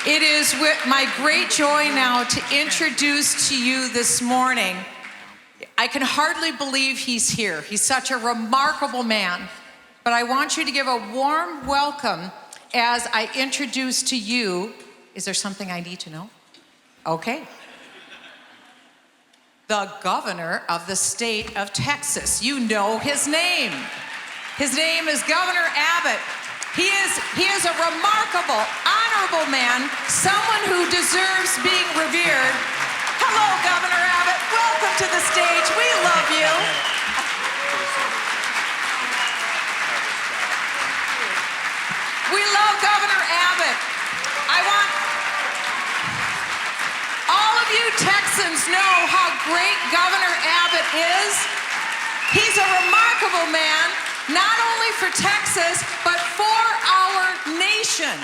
It is with my great joy now to introduce to you this morning. I can hardly believe he's here. He's such a remarkable man. But I want you to give a warm welcome as I introduce to you. Is there something I need to know? Okay. The governor of the state of Texas. You know his name. His name is Governor Abbott. He is a remarkable, honorable man, someone who deserves being revered. Hello, Governor Abbott. Welcome to the stage. We love you. We love Governor Abbott. I want all of you Texans know how great Governor Abbott is. He's a remarkable man, not only for Texas, but for our nation.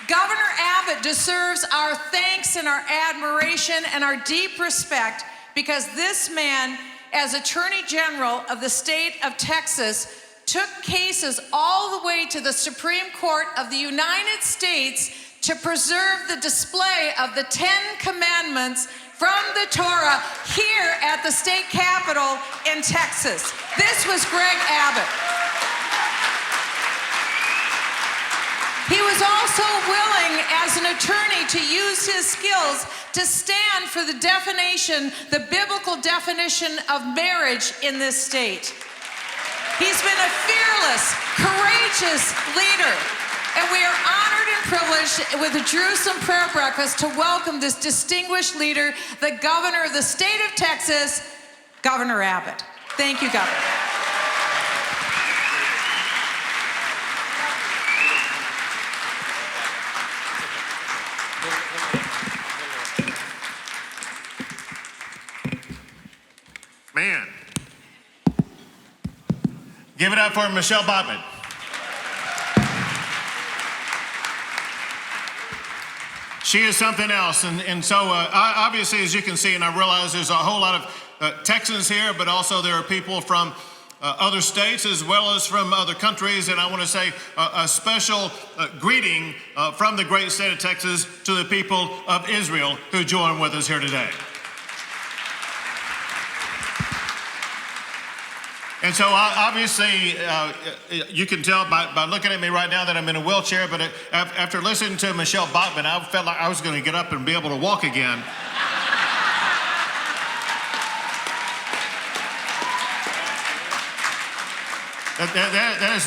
Governor Abbott deserves our thanks and our admiration and our deep respect because this man, as Attorney General of the state of Texas, took cases all the way to the Supreme Court of the United States to preserve the display of the 10 Commandments from the Torah here at the state capitol in Texas. This was Greg Abbott. He was also willing, as an attorney, to use his skills to stand for the definition, the biblical definition of marriage in this state. He's been a fearless, courageous leader, and we are honored and privileged with the Jerusalem Prayer Breakfast to welcome this distinguished leader, the governor of the state of Texas, Governor Abbott. Thank you, Governor. Man. Give it up for Michelle Botman. She is something else. And so obviously, as you can see, and I realize there's a whole lot of Texans here, but also there are people from other states as well as from other countries. And I want to say a special greeting from the great state of Texas to the people of Israel who join with us here today. And so obviously, you can tell by looking at me right now that I'm in a wheelchair, but after listening to Michelle Botman, I felt like I was going to get up and be able to walk again. That is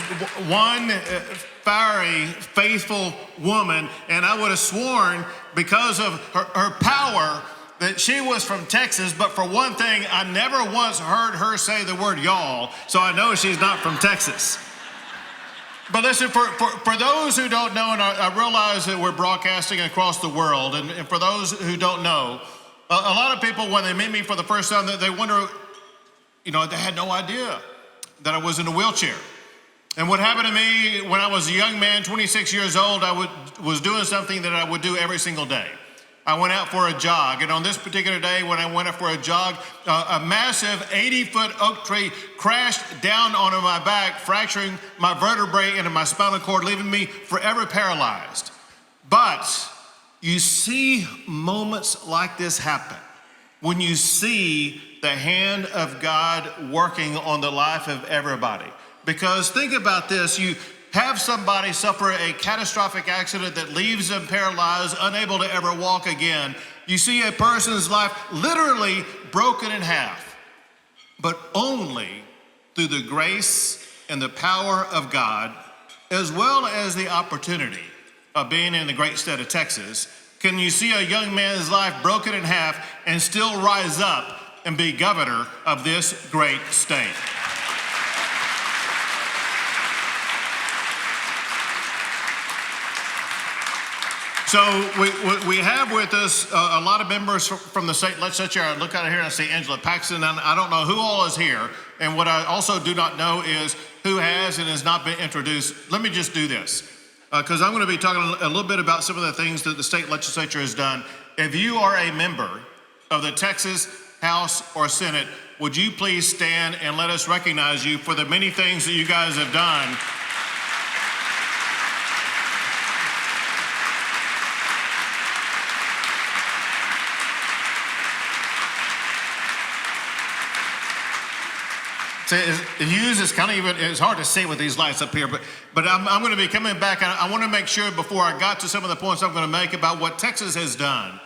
one fiery, faithful woman, and I would have sworn because of her power that she was from Texas, but for one thing, I never once heard her say the word y'all, so I know she's not from Texas. But listen, for those who don't know, and I realize that we're broadcasting across the world, and for those who don't know, a lot of people, when they meet me for the first time, they wonder, they had no idea that I was in a wheelchair. And what happened to me when I was a young man, 26 years old, I was doing something that I would do every single day. I went out for a jog, and on this particular day when I went out for a jog, a massive 80-foot oak tree crashed down onto my back, fracturing my vertebrae into my spinal cord, leaving me forever paralyzed. But you see moments like this happen when you see the hand of God working on the life of everybody. Because think about this, you have somebody suffer a catastrophic accident that leaves them paralyzed, unable to ever walk again. You see a person's life literally broken in half, but only through the grace and the power of God, as well as the opportunity of being in the great state of Texas, can you see a young man's life broken in half and still rise up and be governor of this great state. So we have with us a lot of members from the state legislature. I look out here and I see Angela Paxton, and I don't know who all is here. And what I also do not know is who has and has not been introduced. Let me just do this, because I'm going to be talking a little bit about some of the things that the state legislature has done. If you are a member of the Texas House or Senate, would you please stand and let us recognize you for the many things that you guys have done. See, it's kind of even, it's hard to see with these lights up here, but I'm going to be coming back. I want to make sure before I got to some of the points I'm going to make about what Texas has done,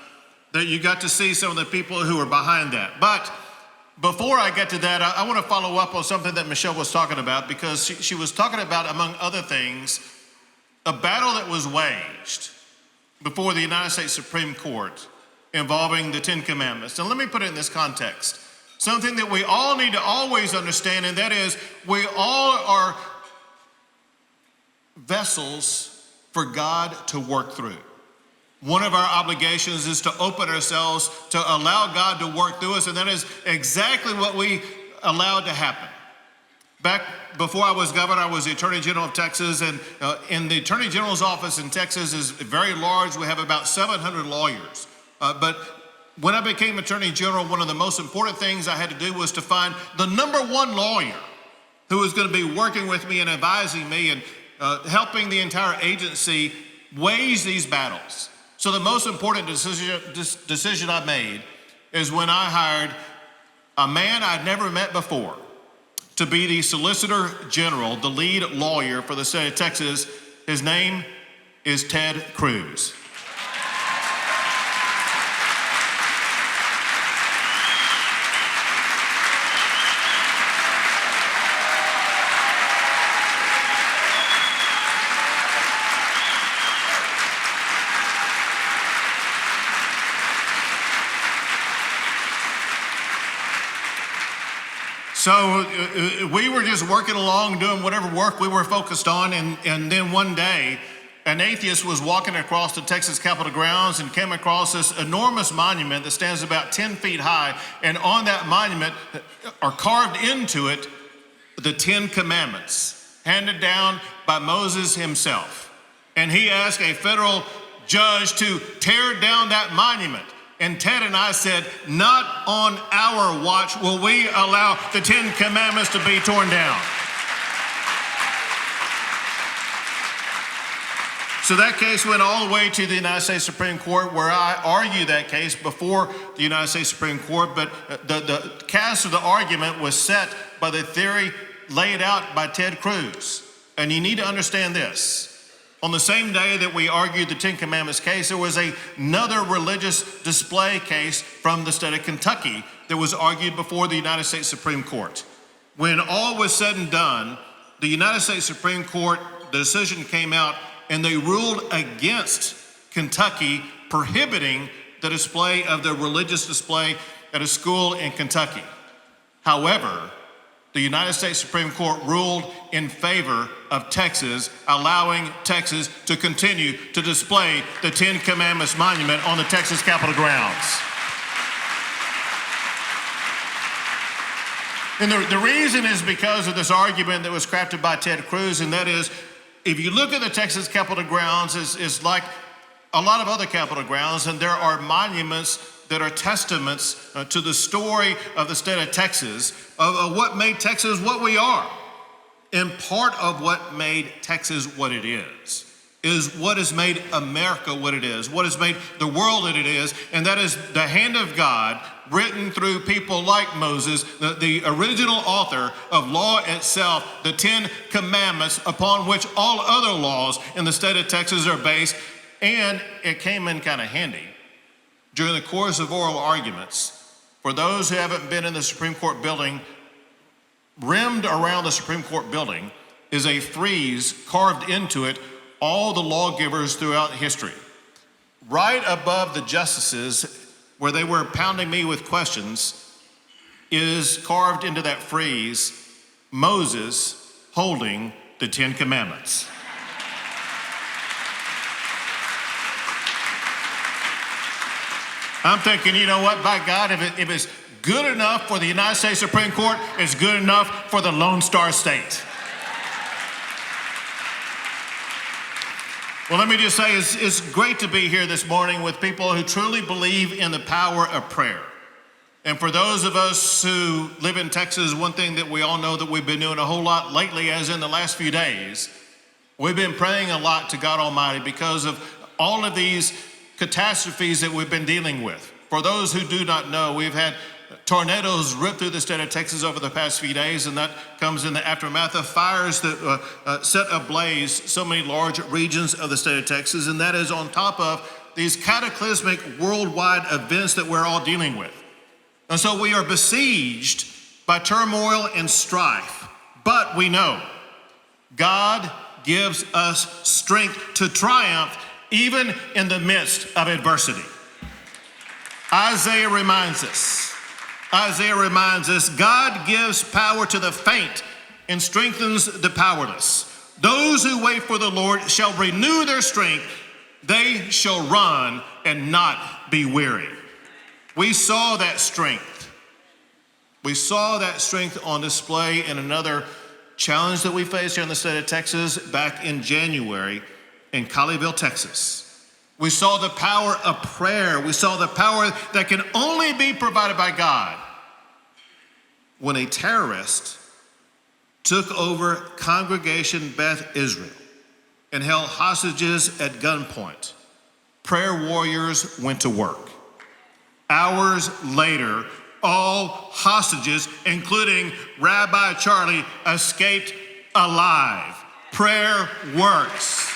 that you got to see some of the people who are behind that. But before I get to that, I want to follow up on something that Michelle was talking about, because she was talking about, among other things, a battle that was waged before the United States Supreme Court involving the Ten Commandments. And let me put it in this context. Something that we all need to always understand, and that is we all are vessels for God to work through. One of our obligations is to open ourselves to allow God to work through us, and that is exactly what we allowed to happen. Back before I was governor, I was the Attorney General of Texas, and in the Attorney General's office in Texas is very large. We have about 700 lawyers. But when I became Attorney General, one of the most important things I had to do was to find the number one lawyer who was going to be working with me and advising me and helping the entire agency wage these battles. So the most important decision I made is when I hired a man I'd never met before to be the Solicitor General, the lead lawyer for the state of Texas. His name is Ted Cruz. So we were just working along, doing whatever work we were focused on, and then one day, an atheist was walking across the Texas Capitol grounds and came across this enormous monument that stands about 10 feet high, and on that monument are carved into it the Ten Commandments, handed down by Moses himself. And he asked a federal judge to tear down that monument. And Ted and I said, not on our watch will we allow the Ten Commandments to be torn down. So that case went all the way to the United States Supreme Court, where I argued that case before the United States Supreme Court, but the cast of the argument was set by the theory laid out by Ted Cruz. And you need to understand this. On the same day that we argued the Ten Commandments case, there was another religious display case from the state of Kentucky that was argued before the United States Supreme Court. When all was said and done, the United States Supreme Court, the decision came out, and they ruled against Kentucky prohibiting the display of the religious display at a school in Kentucky. However, the United States Supreme Court ruled in favor of Texas, allowing Texas to continue to display the Ten Commandments monument on the Texas Capitol grounds. And the reason is because of this argument that was crafted by Ted Cruz, and that is, if you look at the Texas Capitol grounds, it's like a lot of other Capitol grounds, and there are monuments that are testaments to the story of the state of Texas, of what made Texas what we are. And part of what made Texas what it is what has made America what it is, what has made the world what it is, and that is the hand of God written through people like Moses, the original author of law itself, the Ten Commandments, upon which all other laws in the state of Texas are based. And it came in kind of handy during the course of oral arguments. For those who haven't been in the Supreme Court building, rimmed around the Supreme Court building is a frieze carved into it, all the lawgivers throughout history. Right above the justices, where they were pounding me with questions, is carved into that frieze Moses holding the Ten Commandments. I'm thinking, you know what, by God, if it's good enough for the United States Supreme Court, it's good enough for the Lone Star State. Well, let me just say, it's great to be here this morning with people who truly believe in the power of prayer. And for those of us who live in Texas, one thing that we all know that we've been doing a whole lot lately, as in the last few days, we've been praying a lot to God Almighty because of all of these catastrophes that we've been dealing with. For those who do not know, we've had tornadoes ripped through the state of Texas over the past few days, and that comes in the aftermath of fires that set ablaze so many large regions of the state of Texas, and that is on top of these cataclysmic worldwide events that we're all dealing with. And so we are besieged by turmoil and strife, but we know God gives us strength to triumph even in the midst of adversity. Isaiah reminds us, God gives power to the faint and strengthens the powerless. Those who wait for the Lord shall renew their strength. They shall run and not be weary. We saw that strength. We saw that strength on display in another challenge that we faced here in the state of Texas back in January in Colleyville, Texas. We saw the power of prayer. We saw the power that can only be provided by God when a terrorist took over Congregation Beth Israel and held hostages at gunpoint. Prayer warriors went to work. Hours later, all hostages, including Rabbi Charlie, escaped alive. Prayer works.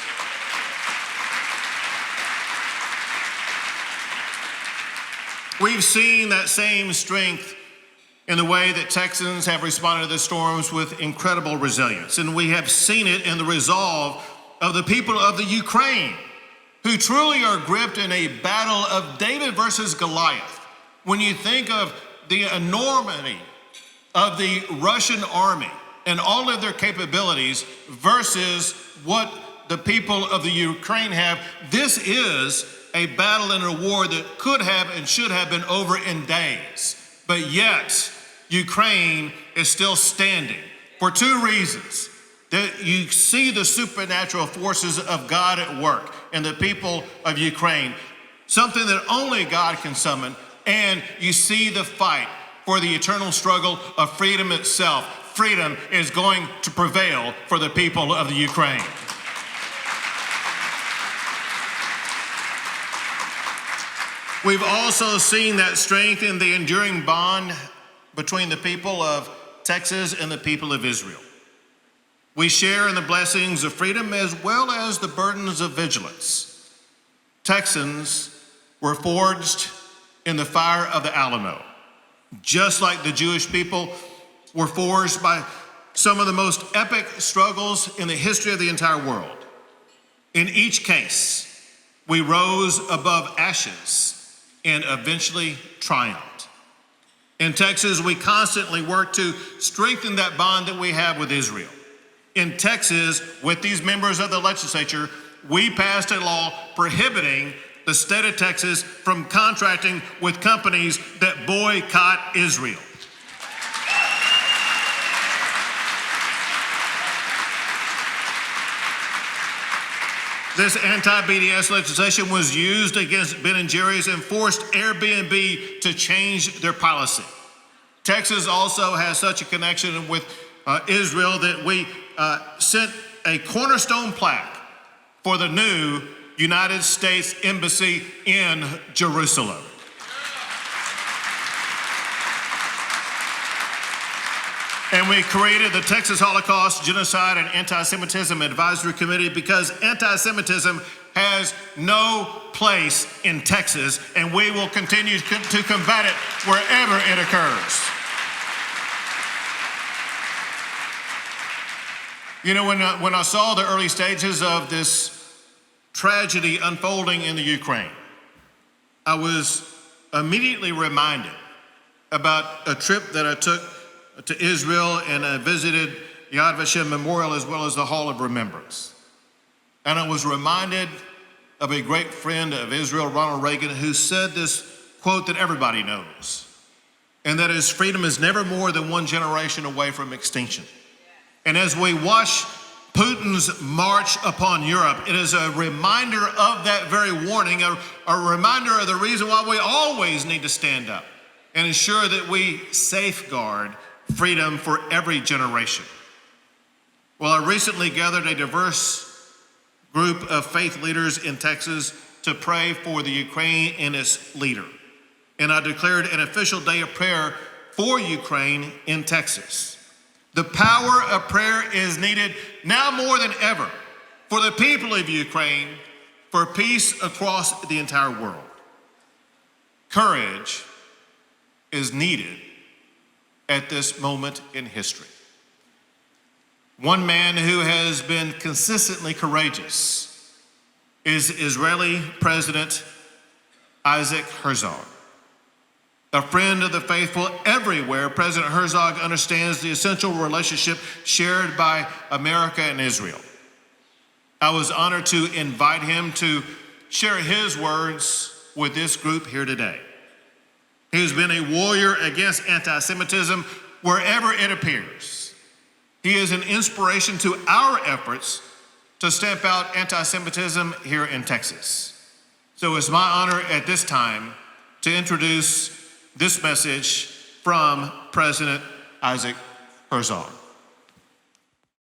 We've seen that same strength in the way that Texans have responded to the storms with incredible resilience. And we have seen it in the resolve of the people of the Ukraine, who truly are gripped in a battle of David versus Goliath. When you think of the enormity of the Russian army and all of their capabilities versus what the people of the Ukraine have, this is a battle and a war that could have and should have been over in days. But yet, Ukraine is still standing for two reasons. That you see the supernatural forces of God at work in the people of Ukraine, something that only God can summon, and you see the fight for the eternal struggle of freedom itself. Freedom is going to prevail for the people of the Ukraine. We've also seen that strength in the enduring bond between the people of Texas and the people of Israel. We share in the blessings of freedom as well as the burdens of vigilance. Texans were forged in the fire of the Alamo, just like the Jewish people were forged by some of the most epic struggles in the history of the entire world. In each case, we rose above ashes and eventually triumphed. In Texas, we constantly work to strengthen that bond that we have with Israel. In Texas, with these members of the legislature, we passed a law prohibiting the state of Texas from contracting with companies that boycott Israel. This anti-BDS legislation was used against Ben & Jerry's and forced Airbnb to change their policy. Texas also has such a connection with Israel that we sent a cornerstone plaque for the new United States Embassy in Jerusalem. And we created the Texas Holocaust, Genocide, and Anti-Semitism Advisory Committee because anti-Semitism has no place in Texas, and we will continue to combat it wherever it occurs. You know, when I saw the early stages of this tragedy unfolding in the Ukraine, I was immediately reminded about a trip that I took to Israel, and I visited Yad Vashem Memorial as well as the Hall of Remembrance. And I was reminded of a great friend of Israel, Ronald Reagan, who said this quote that everybody knows, and that is, freedom is never more than one generation away from extinction. And as we watch Putin's march upon Europe, it is a reminder of that very warning, a reminder of the reason why we always need to stand up and ensure that we safeguard freedom for every generation. Well, I recently gathered a diverse group of faith leaders in Texas to pray for the Ukraine and its leader. and I declared an official day of prayer for Ukraine in Texas. The power of prayer is needed now more than ever for the people of Ukraine, for peace across the entire world. Courage is needed at this moment in history. One man who has been consistently courageous is Israeli President Isaac Herzog. A friend of the faithful everywhere, President Herzog understands the essential relationship shared by America and Israel. I was honored to invite him to share his words with this group here today. He has been a warrior against anti-Semitism wherever it appears. He is an inspiration to our efforts to stamp out anti-Semitism here in Texas. So it's my honor at this time to introduce this message from President Isaac Herzog.